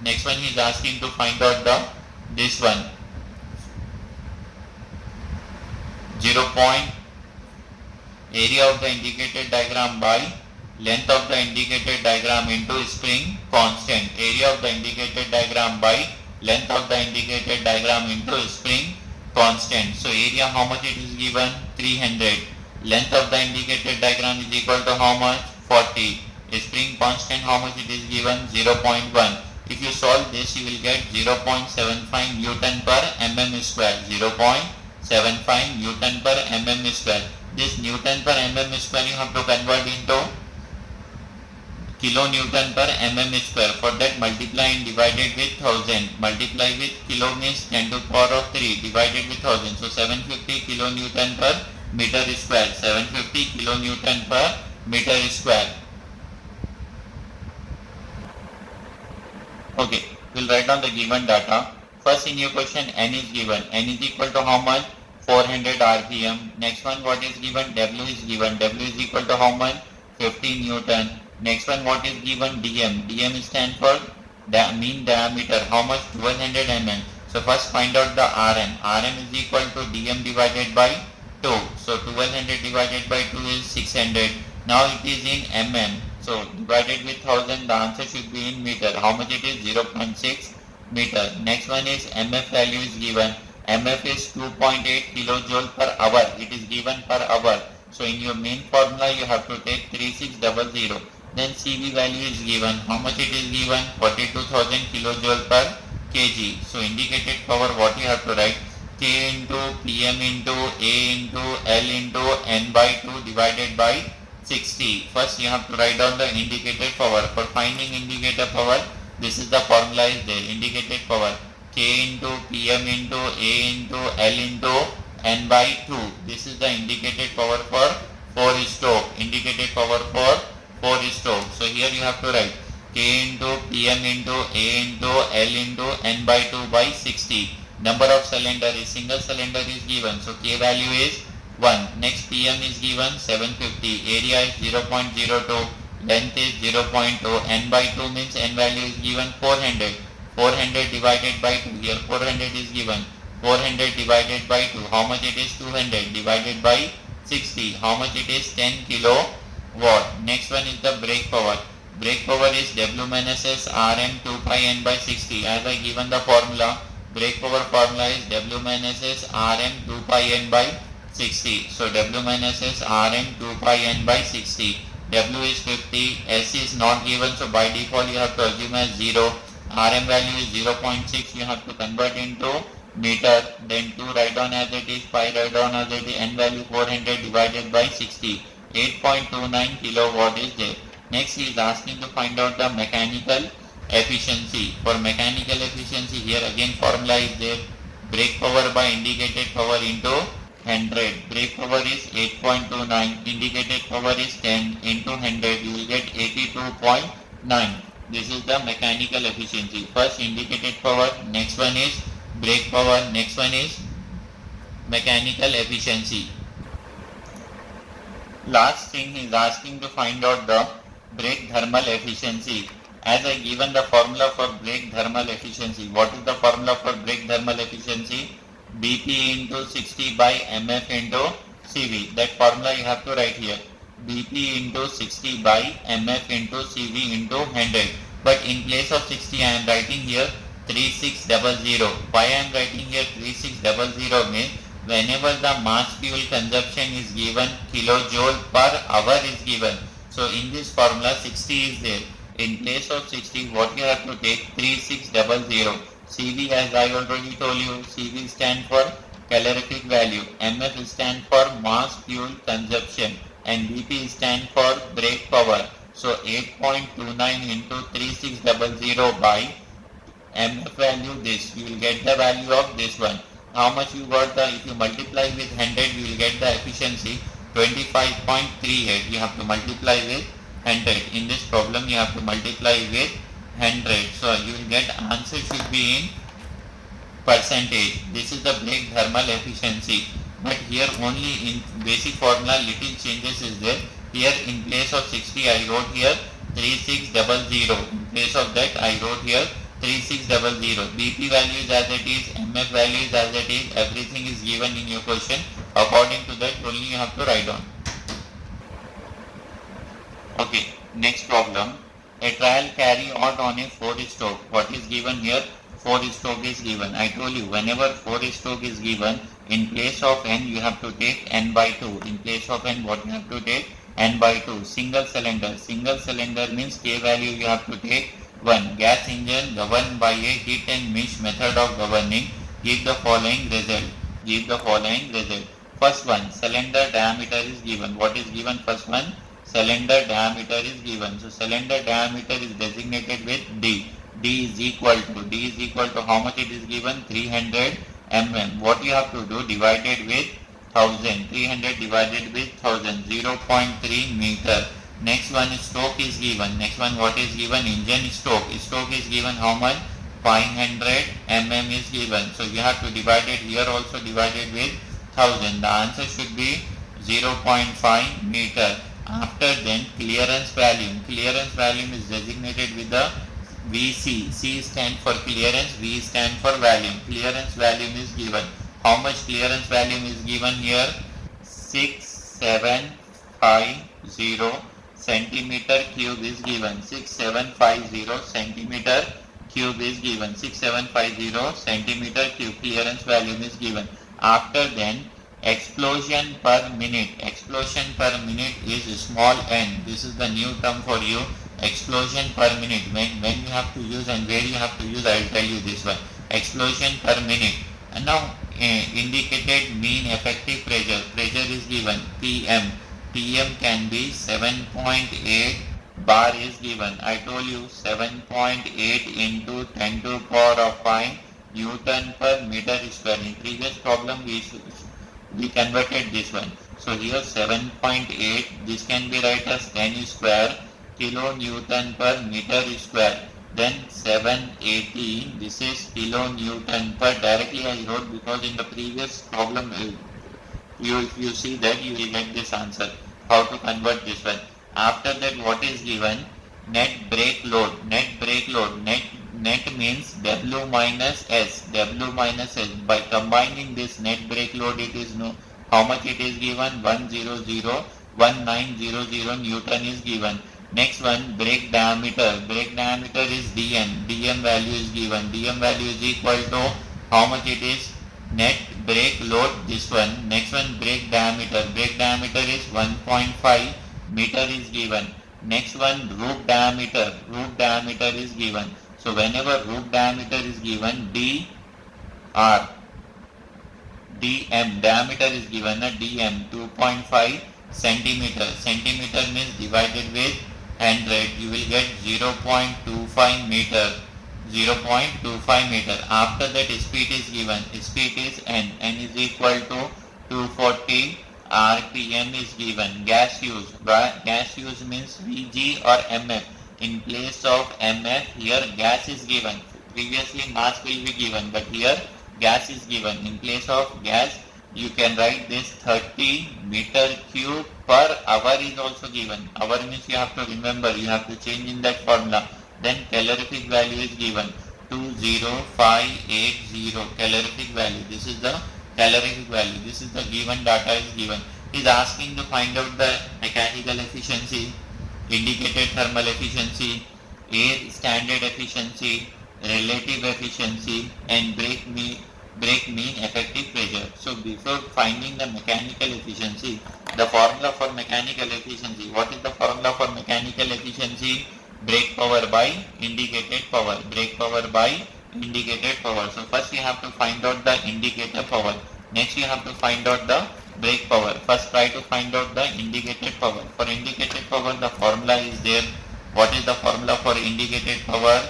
Next one he is asking to find out this one 0 point area of the indicated diagram by length of the indicated diagram into spring constant. Area of the indicated diagram by length of the indicated diagram into spring constant. So area, how much it is given? 300. Length of the indicated diagram is equal to how much? 40. Spring constant, how much it is given? 0.1. If you solve this, you will get 0.75 Newton per mm square. 0.75 Newton per mm square. This Newton per mm square you have to convert into kilonewton per mm square. For that, multiply and divided with 1000. Multiply with kilo means 10 to the power of 3 divided with 1000. So 750 kilonewton per meter square. 750 kilonewton per meter square. Okay, we'll write down the given data. First in your question, n is given. N is equal to how much? 400 rpm. Next one, what is given? W is given. W is equal to how much? 50 Newton. Next one, what is given? Dm. Dm stands for mean diameter. How much? 1200 mm. So first find out the Rm. Rm is equal to Dm divided by 2. So 1200 divided by 2 is 600. Now it is in mm. So divided with 1000, the answer should be in meter. How much it is? 0.6 meter. Next one is mf value is given. mf is 2.8 kilojoule per hour. It is given per hour. So in your main formula you have to take 3600. Then Cv value is given. How much it is given? 42,000 kilojoule per kg. So indicated power, what you have to write? K into Pm into A into L into N by 2 divided by 60. First you have to write down the indicated power. For finding indicator power, this is the formula is there. Indicated power K into Pm into A into L into N by 2. This is the indicated power for 4 stroke. Indicated power for 4 stroke. So here you have to write K into Pm into A into L into N by 2 by 60. Number of cylinder is single cylinder is given. So K value is 1. Next Pm is given 750. Area is 0.02. Length is 0.2. N by 2 means N value is given 400. 400 divided by 2. Here 400 is given. 400 divided by 2. How much it is? 200 divided by 60. How much it is? 10 kilowatt. Next one is the brake power. Brake power is W minus S Rm 2 pi N by 60. As I given the formula, brake power formula is W minus S Rm 2 pi N by 60. So W minus S Rm 2 pi N by 60. W is 50. S is not given. So by default you have to assume as 0. Rm value is 0.6. You have to convert into meter. Then 2 write down as it is. Pi write down as it is. N value 400 divided by 60. 8.29 kilowatt is there. Next he is asking to find out the mechanical efficiency. For mechanical efficiency, here again formula is there. Brake power by indicated power into 100. Brake power is 8.29. Indicated power is 10 into 100. You will get 82.9. This is the mechanical efficiency. First indicated power. Next one is brake power. Next one is mechanical efficiency. Last thing he is asking to find out the brake thermal efficiency. As I given the formula for brake thermal efficiency. What is the formula for brake thermal efficiency? BP into 60 by MF into CV. That formula you have to write here. BP into 60 by MF into CV into 100. But in place of 60 I am writing here 3600. Why I am writing here 3600 means whenever the mass fuel consumption is given, kilojoule per hour is given. So in this formula 60 is there. In place of 60, what you have to take? 3600. CV, as I already told you, CV stand for calorific value, MF stand for mass fuel consumption, and BP stand for brake power. So 8.29 into 3600 by MF value this, you will get the value of this one. How much you got the, if you multiply with 100, you will get the efficiency 25.38. You have to multiply with 100. In this problem, you have to multiply with 100. So you will get answer should be in percentage. This is the brake thermal efficiency. But here only in basic formula little changes is there. Here in place of 60 I wrote here 3600. In place of that I wrote here 3600. BP value is as it is, MF value is as it is, everything is given in your question. According to that only you have to write down. Okay, next problem. A trial carry out on a 4-stroke. What is given here? 4-stroke is given. I told you whenever 4-stroke is given, in place of n you have to take n by 2. In place of n what you have to take? N by 2. Single cylinder. Single cylinder means K value you have to take 1. Gas engine governed by a hit and miss method of governing. Give the following result. Give the following result. First one, cylinder diameter is given. What is given? First one, cylinder diameter is given. So cylinder diameter is designated with D. D is equal to how much it is given? 300 mm. What you have to do? Divided with 1000. 300 divided with 1000. 0.3 meter. Next one, stroke is given. Next one, what is given? Engine stroke. Stroke is given how much? 500 mm is given. So you have to divide it here also divided with 1000. The answer should be 0.5 meter. After then, clearance volume. Clearance volume is designated with the VC. C stands for clearance, V stands for volume. Clearance volume is given. How much clearance volume is given here? 6750 centimeter cube is given. 6750 centimeter cube is given. 6750 centimeter cube clearance volume is given. After then, explosion per minute. Explosion per minute is small n. This is the new term for you. Explosion per minute. When you have to use and where you have to use, I will tell you this one. Explosion per minute. And now indicated mean effective pressure. Pressure is given PM. PM can be 7.8 bar is given. I told you 7.8 into 10 to the power of 5 Newton per meter square. In previous problem we converted this one. So here 7.8, this can be write as 10 square kilonewton per meter square. Then 780, this is kilonewton per, directly I wrote because in the previous problem, if you see that you will get this answer, how to convert this one. After that what is given? Net brake load. Net brake load. Net means W minus S. W minus S. By combining this net brake load, it is no. How much it is given? 1900 Newton is given. Next one, brake diameter. Brake diameter is dm. Dm value is given. Dm value is equal to how much it is? Net brake load. This one. Next one, brake diameter. Brake diameter is 1.5 meter is given. Next one, roof diameter. Roof diameter is given. So whenever roof diameter is given, dr, dm, diameter is given a dm 2.5 centimeter. Centimeter means divided with 100, you will get 0.25 meter. 0.25 meter. After that speed is given. Speed is n. N is equal to 240 RPM is given. Gas use. Gas use means Vg or MF. In place of MF, here gas is given. Previously mass will be given, but here gas is given. In place of gas, you can write this 30 meter cube per hour is also given. Hour means you have to remember, you have to change in that formula. Then calorific value is given. 20580 calorific value. This is the calorific value. This is the given data is given. He is asking to find out the mechanical efficiency, indicated thermal efficiency, air standard efficiency, relative efficiency, and brake mean effective pressure. So before finding the mechanical efficiency, the formula for mechanical efficiency. What is the formula for mechanical efficiency? Brake power by indicated power. Brake power by indicated power. So first you have to find out the indicator power. Next you have to find out the brake power. First try to find out the indicated power. For indicated power the formula is there. What is the formula for indicated power?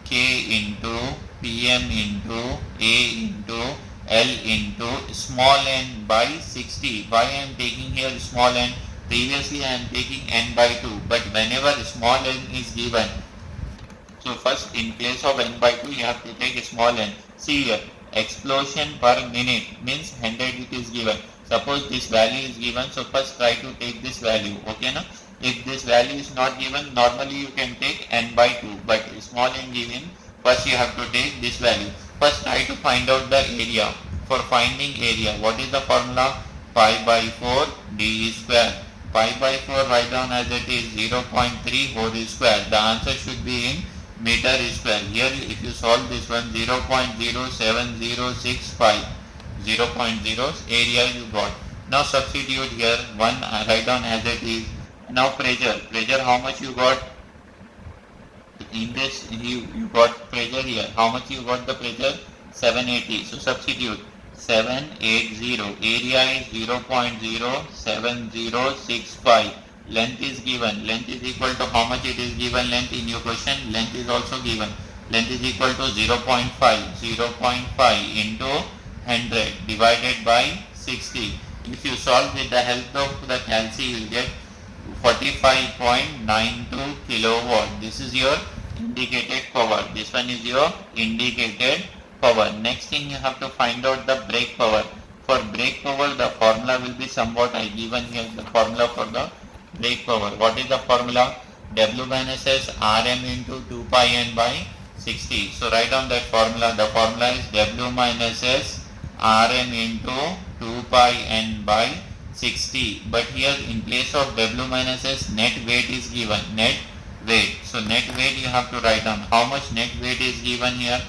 K into PM into A into L into small n by 60. Why I am taking here small n? Previously I am taking n by 2, but whenever small n is given, so first in place of n by 2 you have to take a small n. See here, explosion per minute means 100 it is given. Suppose this value is given, so first try to take this value, okay na? If this value is not given, normally you can take n by 2, but small n given, First you have to take this value. First try to find out the area. For finding area, what is the formula? Pi by 4 d square. Pi by 4 write down as it is 0.3 whole square. The answer should be in meter square. Here if you solve this one, 0.07065, 0.0 area you got. Now substitute here 1, write down as it is. Now pressure how much you got? In this you got pressure here. How much you got the pressure? 780. So substitute 780. Area is 0.07065. Length is given. Length is equal to how much it is given length in your question? Length is also given. Length is equal to 0.5. 0.5 into 100 divided by 60. If you solve with the help of the calci, you will get 45.92 kilowatt. This is your indicated power. This one is your indicated power. Next thing you have to find out the brake power. For brake power, the formula will be somewhat I given here. The formula for the brake power. What is the formula? W minus S Rm into 2 pi n by 60. So write down that formula. The formula is W minus S Rm into 2 pi n by 60. But here in place of W minus S, net weight is given. Net weight. So net weight you have to write down. How much net weight is given here?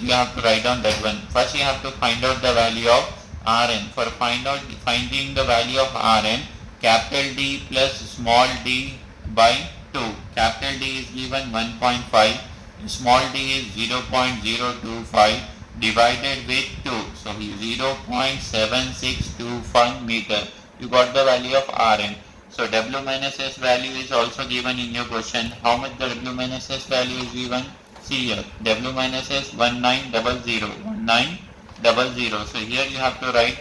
You have to write down that one. First you have to find out the value of Rn. For finding the value of Rn, capital D plus small d by 2. Capital D is given 1.5. Small d is 0.025 divided with 2. So 0.7625 meter. You got the value of Rn. So W minus S value is also given in your question. How much the W minus S value is given? See here. W minus S 1900. 1900. So here you have to write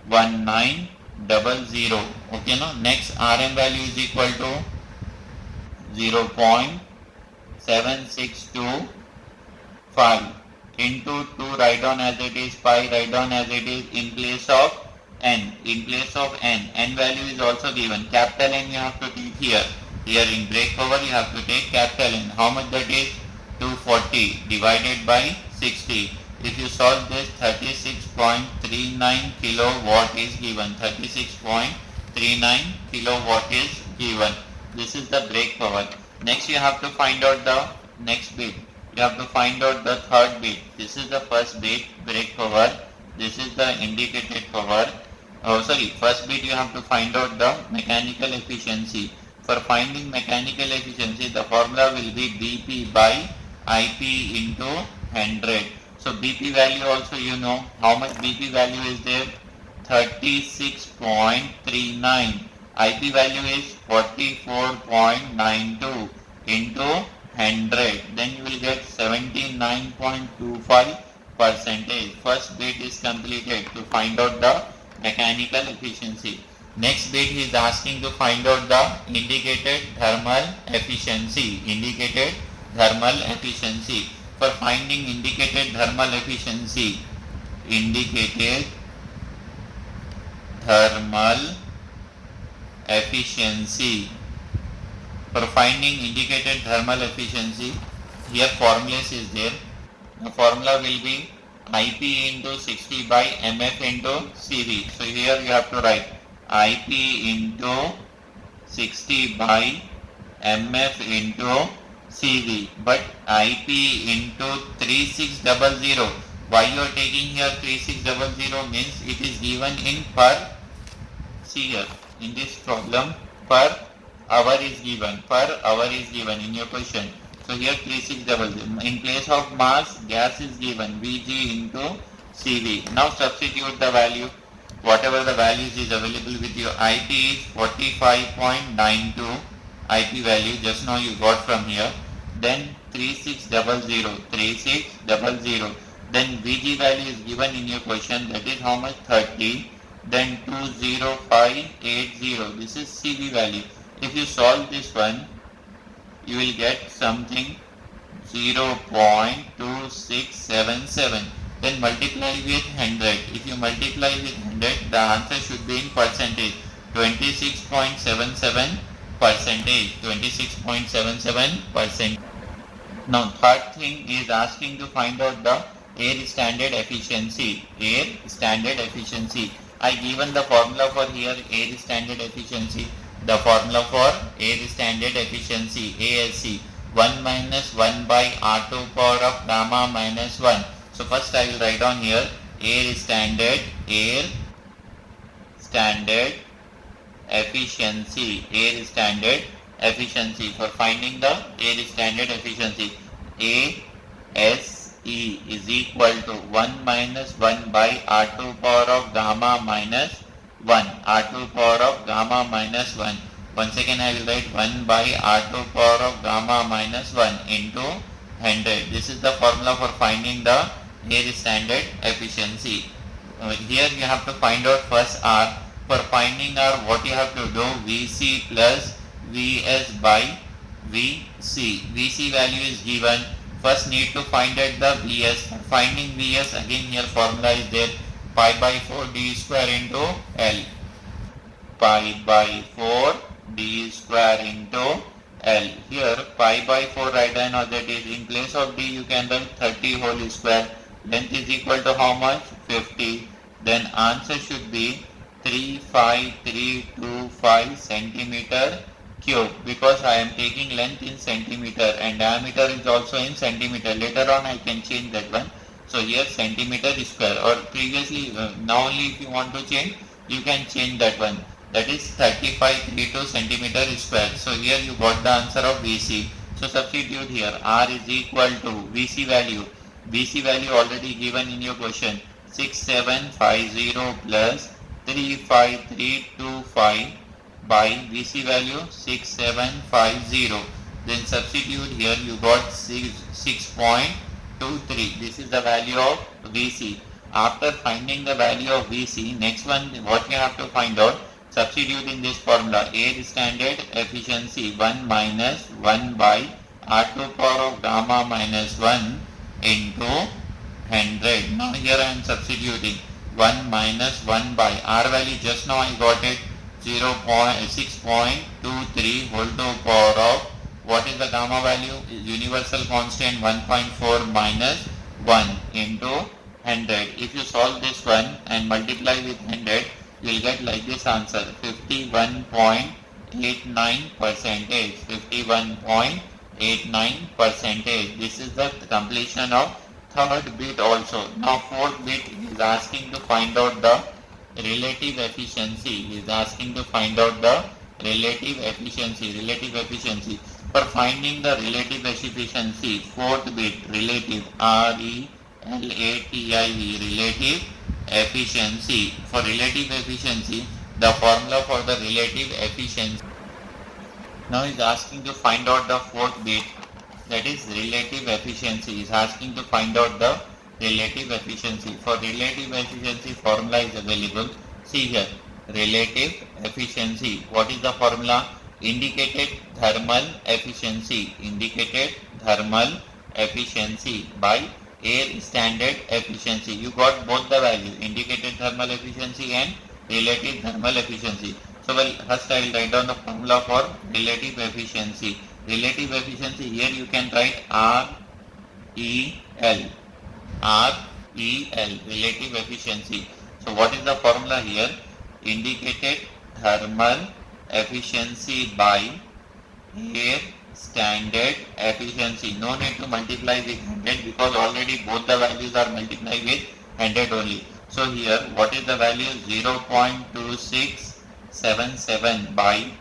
1900. Okay, no? Next Rm value is equal to 0.7625 into 2, write down as it is, pi write down as it is, in place of n. In place of n value is also given. Capital N you have to take here. Here in brake power you have to take capital N. How much that is? 240 divided by 60. If you solve this, 36.39 kilowatt is given. 36.39 kilowatt is given. This is the brake power. Next you have to find out the next bit. You have to find out the third bit. This is the first bit, brake power. This is the indicated power. First bit you have to find out the mechanical efficiency. For finding mechanical efficiency, the formula will be BP by IP into 100. So BP value also you know. How much BP value is there? 36.39. IP value is 44.92 into 100. Then you will get 79.25%. First bit is completed to find out the mechanical efficiency. Next bit he is asking to find out the indicated thermal efficiency. Indicated thermal efficiency. For finding indicated thermal efficiency, indicated thermal efficiency. For finding indicated thermal efficiency, here formulas is there. The formula will be IP into 60 by MF into CV. So here you have to write IP into 60 by MF into CV. But IP into 3600. Why you are taking here 3600 means it is given in per. See here in this problem per hour is given. Per hour is given in your question. So here 3600. In place of mass, gas is given Vg into Cv. Now substitute the value. Whatever the values is available with you. IP is 45.92. IP value just now you got from here. Then 3600. Then Vg value is given in your question. That is how much? 30. Then 20580. This is Cv value. If you solve this one, you will get something 0.2677. Then multiply with 100. If you multiply with 100, the answer should be in percentage. 26.77%. 26.77%. Now third thing is asking to find out the air standard efficiency. Air standard efficiency. I given the formula for here air standard efficiency. The formula for air standard efficiency ASC 1 minus 1 by R2 power of gamma minus 1. So first I will write on here air standard efficiency, air standard efficiency. For finding the air standard efficiency, ASE is equal to 1 minus 1 by R2 power of gamma minus 1, R2 power of gamma minus 1. Once again I will write 1 by R2 power of gamma minus 1 into 100. This is the formula for finding the air standard efficiency. Here you have to find out first R. For finding R, what you have to do, Vc plus Vs by Vc. Vc value is given. First need to find out the Vs. For finding Vs, again here formula is there, pi by 4 d square into L. Pi by 4 d square into L. Here pi by 4 write down as it is. In place of d you can write 30 whole square. Length is equal to how much? 50. Then answer should be 35325 centimeter cube, because I am taking length in centimeter and diameter is also in centimeter. Later on I can change that one. So here centimeter square, or previously now only if you want to change you can change that one. That is 3532 centimeter square. So here you got the answer of Vc. So substitute here. R is equal to Vc value. Vc value already given in your question. 6750 plus 35325 by Vc value 6750. Then substitute here, you got 6.23. This is the value of Vc. After finding the value of Vc, next one what you have to find out, substitute in this formula air standard efficiency 1 minus 1 by R2 power of gamma minus 1 into 100. Now here I am substituting 1 minus 1 by R value just now I got it 0.6.23 whole to power of, what is the gamma value? Universal constant 1.4 minus 1 into 100. If you solve this one and multiply with 100, you will get like this answer, 51.89 percentage. 51.89%. This is the completion of third bit also. Now fourth bit is asking to find out the relative efficiency. Is asking to find out the relative efficiency. For finding the relative efficiency, fourth bit, relative, R-E-L-A-T-I-V, relative efficiency. For relative efficiency, the formula for the relative efficiency. Now is asking to find out the fourth bit, that is relative efficiency. Is asking to find out the relative efficiency. For relative efficiency, formula is available. See here, relative efficiency. What is the formula? Indicated thermal efficiency. Indicated thermal efficiency by air standard efficiency. You got both the value, indicated thermal efficiency and relative thermal efficiency. So first I will write down the formula for relative efficiency. Relative efficiency, here you can write REL. REL, relative efficiency. So what is the formula here? Indicated thermal efficiency by air standard efficiency. No need to multiply with 100 because already both the values are multiplied with 100 only. So here what is the value? 0.2677 by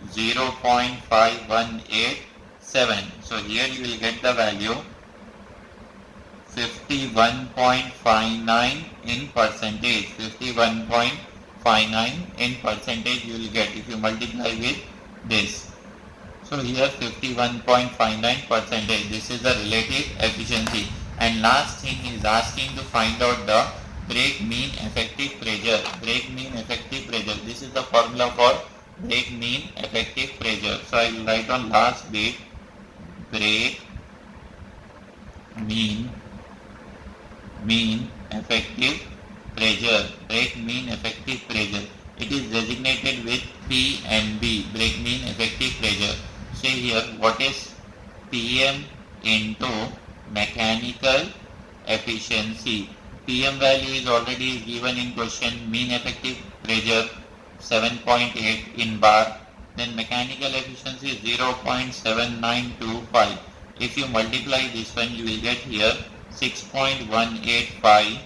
0.5187. So here you will get the value 51.59 in percentage. 51.59 in percentage you will get if you multiply with this. So here 51.59 percentage. This is the relative efficiency. And last thing is asking to find out the break mean effective pressure. Break mean effective pressure. This is the formula for break mean effective pressure. So I will write on last bit, break mean effective pressure. Break mean effective pressure. It is designated with P and B, break mean effective pressure. Say here what is PM into mechanical efficiency. PM value is already given in question, mean effective pressure 7.8 in bar, then mechanical efficiency is 0.7925. If you multiply this one, you will get here 6.185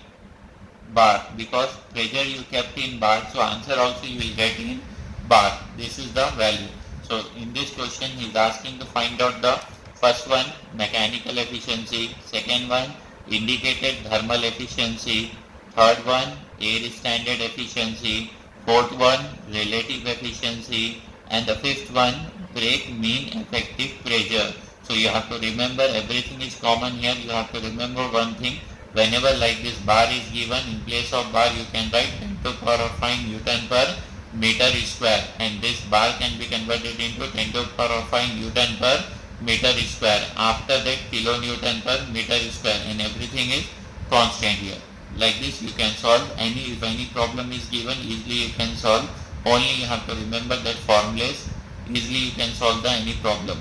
bar, because pressure you kept in bar, so answer also you will get in bar. This is the value. So in this question he is asking to find out the first one, mechanical efficiency, second one, indicated thermal efficiency, third one, air standard efficiency, fourth one, relative efficiency, and the fifth one, brake mean effective pressure. So you have to remember, everything is common here. You have to remember one thing, whenever like this bar is given, in place of bar you can write 10 to the power of 5 Newton per meter square, and this bar can be converted into 10 to the power of 5 Newton per meter square. After that kilonewton per meter square, and everything is constant here. Like this you can solve if any problem is given, easily you can solve. Only you have to remember that formulas, easily you can solve any problem.